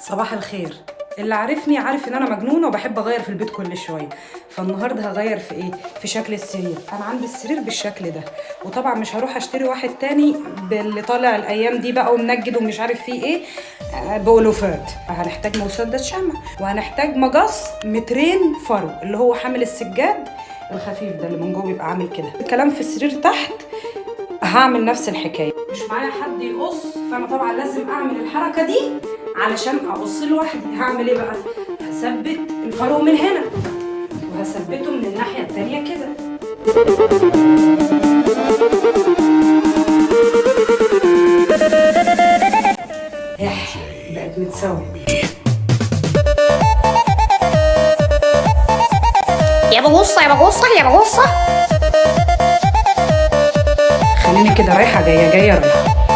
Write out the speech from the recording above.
صباح الخير. اللي عارفني عارف ان انا مجنونه وبحب اغير في البيت كل شويه. فالنهارده هغير في ايه؟ في شكل السرير. انا عندي السرير بالشكل ده، وطبعا مش هروح اشتري واحد تاني باللي طالع الايام دي بقى ومنجد ومش عارف فيه ايه بألوفات. هنحتاج مسدس شمع، وهنحتاج مقص مترين فرو اللي هو حامل السجاد الخفيف ده اللي من جوه بيبقى عامل كده. الكلام في السرير تحت هعمل نفس الحكايه، مش معايا حد يقص، فانا طبعا لازم اعمل الحركه دي علشان اقص لوحدي. هعمل ايه بقى؟ هثبت الفرو من هنا وهثبته من الناحيه التانيه كده. بقت متساويه. يا بغصة يا بغصة يا بغصة. خليني كده رايحه جايه رايحه.